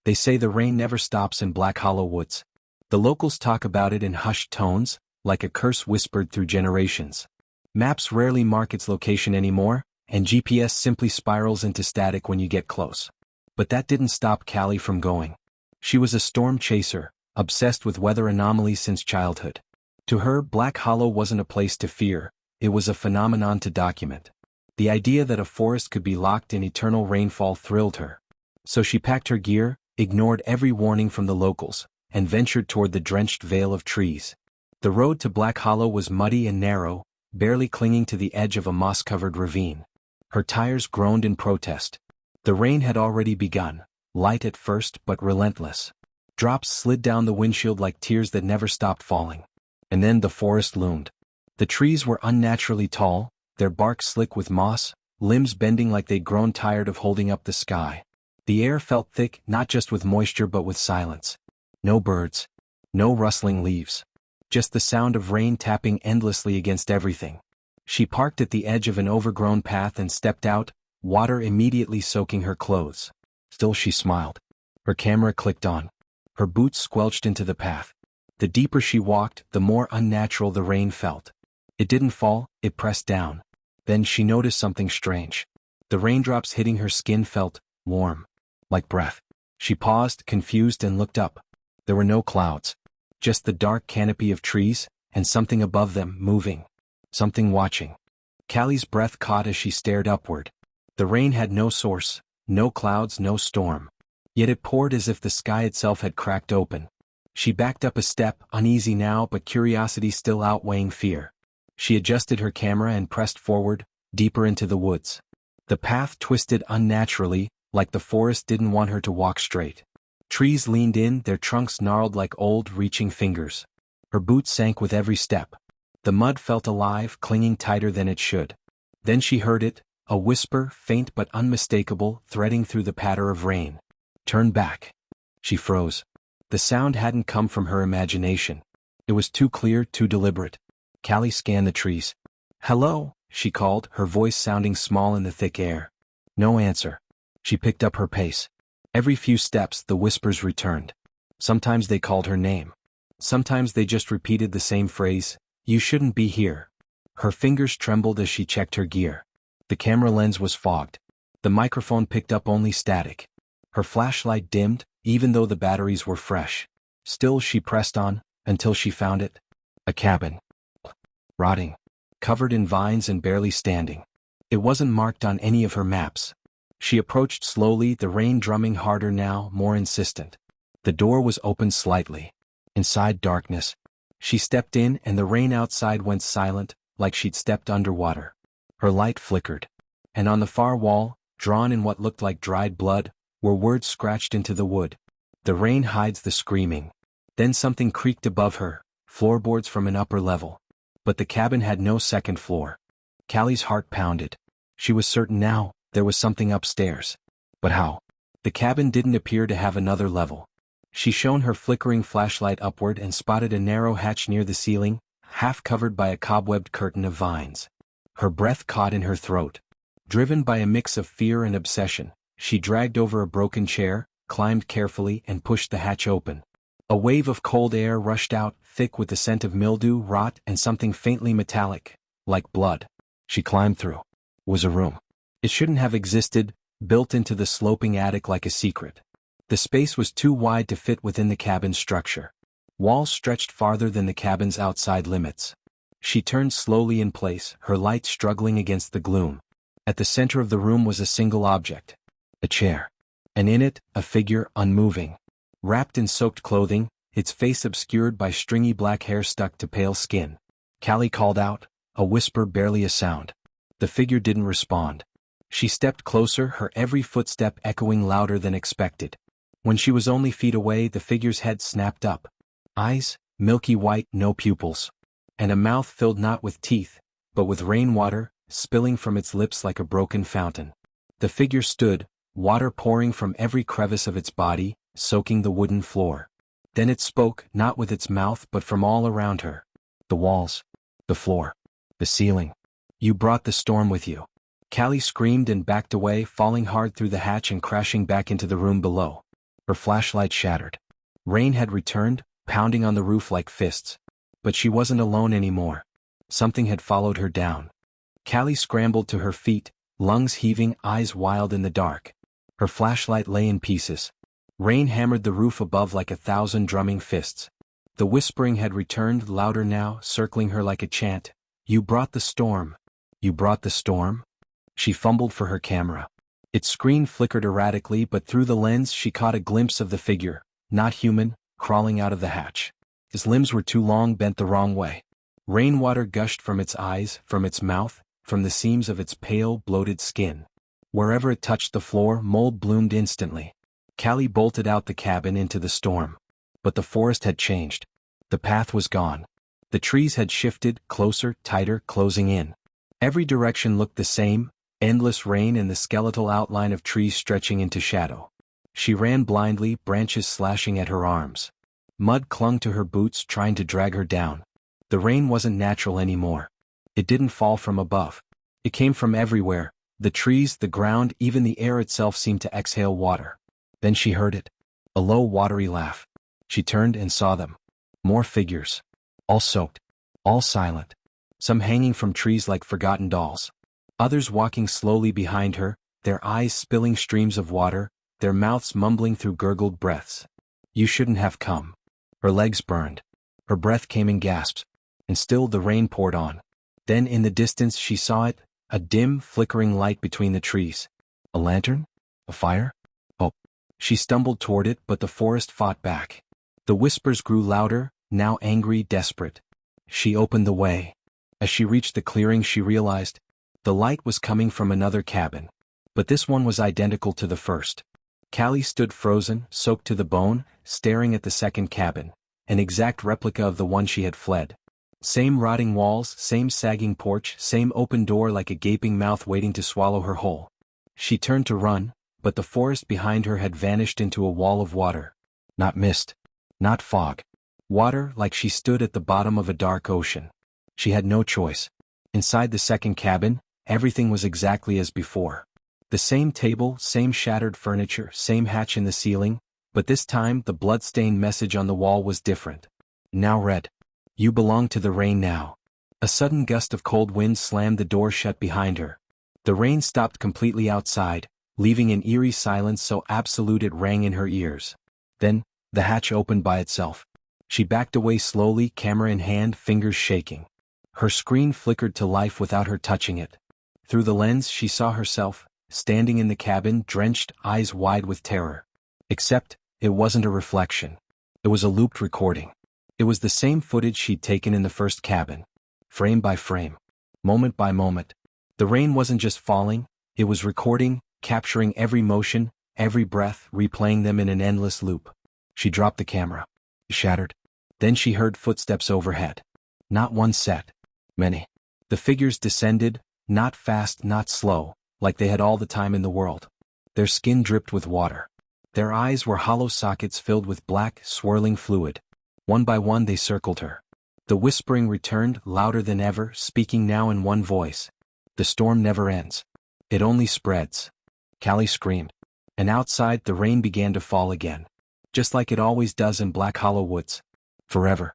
They say the rain never stops in Black Hollow Woods. The locals talk about it in hushed tones, like a curse whispered through generations. Maps rarely mark its location anymore, and GPS simply spirals into static when you get close. But that didn't stop Callie from going. She was a storm chaser, obsessed with weather anomalies since childhood. To her, Black Hollow wasn't a place to fear, it was a phenomenon to document. The idea that a forest could be locked in eternal rainfall thrilled her. So she packed her gear, ignored every warning from the locals, and ventured toward the drenched veil of trees. The road to Black Hollow was muddy and narrow, barely clinging to the edge of a moss-covered ravine. Her tires groaned in protest. The rain had already begun, light at first but relentless. Drops slid down the windshield like tears that never stopped falling. And then the forest loomed. The trees were unnaturally tall, their bark slick with moss, limbs bending like they'd grown tired of holding up the sky. The air felt thick, not just with moisture but with silence. No birds. No rustling leaves. Just the sound of rain tapping endlessly against everything. She parked at the edge of an overgrown path and stepped out, water immediately soaking her clothes. Still she smiled. Her camera clicked on. Her boots squelched into the path. The deeper she walked, the more unnatural the rain felt. It didn't fall, it pressed down. Then she noticed something strange. The raindrops hitting her skin felt warm, like breath. She paused, confused, and looked up. There were no clouds. Just the dark canopy of trees, and something above them moving. Something watching. Callie's breath caught as she stared upward. The rain had no source, no clouds, no storm. Yet it poured as if the sky itself had cracked open. She backed up a step, uneasy now but curiosity still outweighing fear. She adjusted her camera and pressed forward, deeper into the woods. The path twisted unnaturally, like the forest didn't want her to walk straight. Trees leaned in, their trunks gnarled like old, reaching fingers. Her boots sank with every step. The mud felt alive, clinging tighter than it should. Then she heard it, a whisper, faint but unmistakable, threading through the patter of rain. Turn back. She froze. The sound hadn't come from her imagination. It was too clear, too deliberate. Callie scanned the trees. Hello, she called, her voice sounding small in the thick air. No answer. She picked up her pace. Every few steps, the whispers returned. Sometimes they called her name. Sometimes they just repeated the same phrase, "You shouldn't be here." Her fingers trembled as she checked her gear. The camera lens was fogged. The microphone picked up only static. Her flashlight dimmed, even though the batteries were fresh. Still she pressed on, until she found it. A cabin. Rotting. Covered in vines and barely standing. It wasn't marked on any of her maps. She approached slowly, the rain drumming harder now, more insistent. The door was open slightly. Inside, darkness. She stepped in and the rain outside went silent, like she'd stepped underwater. Her light flickered. And on the far wall, drawn in what looked like dried blood, were words scratched into the wood. The rain hides the screaming. Then something creaked above her, floorboards from an upper level. But the cabin had no second floor. Callie's heart pounded. She was certain now, there was something upstairs. But how? The cabin didn't appear to have another level. She shone her flickering flashlight upward and spotted a narrow hatch near the ceiling, half covered by a cobwebbed curtain of vines. Her breath caught in her throat. Driven by a mix of fear and obsession, she dragged over a broken chair, climbed carefully, and pushed the hatch open. A wave of cold air rushed out, thick with the scent of mildew, rot, and something faintly metallic, like blood. She climbed through. It was a room. It shouldn't have existed, built into the sloping attic like a secret. The space was too wide to fit within the cabin's structure. Walls stretched farther than the cabin's outside limits. She turned slowly in place, her light struggling against the gloom. At the center of the room was a single object. A chair. And in it, a figure, unmoving. Wrapped in soaked clothing, its face obscured by stringy black hair stuck to pale skin. Callie called out, a whisper, barely a sound. The figure didn't respond. She stepped closer, her every footstep echoing louder than expected. When she was only feet away, the figure's head snapped up. Eyes, milky white, no pupils. And a mouth filled not with teeth, but with rainwater, spilling from its lips like a broken fountain. The figure stood, water pouring from every crevice of its body, soaking the wooden floor. Then it spoke, not with its mouth but from all around her. The walls. The floor. The ceiling. You brought the storm with you. Callie screamed and backed away, falling hard through the hatch and crashing back into the room below. Her flashlight shattered. Rain had returned, pounding on the roof like fists. But she wasn't alone anymore. Something had followed her down. Callie scrambled to her feet, lungs heaving, eyes wild in the dark. Her flashlight lay in pieces. Rain hammered the roof above like 1,000 drumming fists. The whispering had returned, louder now, circling her like a chant. "You brought the storm. You brought the storm?" She fumbled for her camera. Its screen flickered erratically, but through the lens she caught a glimpse of the figure, not human, crawling out of the hatch. His limbs were too long, bent the wrong way. Rainwater gushed from its eyes, from its mouth, from the seams of its pale, bloated skin. Wherever it touched the floor, mold bloomed instantly. Callie bolted out the cabin into the storm. But the forest had changed. The path was gone. The trees had shifted, closer, tighter, closing in. Every direction looked the same, endless rain and the skeletal outline of trees stretching into shadow. She ran blindly, branches slashing at her arms. Mud clung to her boots, trying to drag her down. The rain wasn't natural anymore. It didn't fall from above. It came from everywhere. The trees, the ground, even the air itself seemed to exhale water. Then she heard it. A low, watery laugh. She turned and saw them. More figures. All soaked. All silent. Some hanging from trees like forgotten dolls. Others walking slowly behind her, their eyes spilling streams of water, their mouths mumbling through gurgled breaths. "You shouldn't have come." Her legs burned. Her breath came in gasps. And still the rain poured on. Then in the distance she saw it, a dim, flickering light between the trees. A lantern? A fire? Oh. She stumbled toward it, but the forest fought back. The whispers grew louder, now angry, desperate. She opened the way. As she reached the clearing she realized, the light was coming from another cabin. But this one was identical to the first. Callie stood frozen, soaked to the bone, staring at the second cabin, an exact replica of the one she had fled. Same rotting walls, same sagging porch, same open door like a gaping mouth waiting to swallow her whole. She turned to run, but the forest behind her had vanished into a wall of water. Not mist. Not fog. Water like she stood at the bottom of a dark ocean. She had no choice. Inside the second cabin, everything was exactly as before. The same table, same shattered furniture, same hatch in the ceiling, but this time the blood-stained message on the wall was different. Now read. "You belong to the rain now." A sudden gust of cold wind slammed the door shut behind her. The rain stopped completely outside, leaving an eerie silence so absolute it rang in her ears. Then, the hatch opened by itself. She backed away slowly, camera in hand, fingers shaking. Her screen flickered to life without her touching it. Through the lens she saw herself, standing in the cabin, drenched, eyes wide with terror. Except, it wasn't a reflection. It was a looped recording. It was the same footage she'd taken in the first cabin. Frame by frame. Moment by moment. The rain wasn't just falling, it was recording, capturing every motion, every breath, replaying them in an endless loop. She dropped the camera. Shattered. Then she heard footsteps overhead. Not one set. Many. The figures descended, not fast, not slow, like they had all the time in the world. Their skin dripped with water. Their eyes were hollow sockets filled with black, swirling fluid. One by one they circled her. The whispering returned, louder than ever, speaking now in one voice. "The storm never ends. It only spreads." Callie screamed. And outside the rain began to fall again. Just like it always does in Black Hollow Woods. Forever.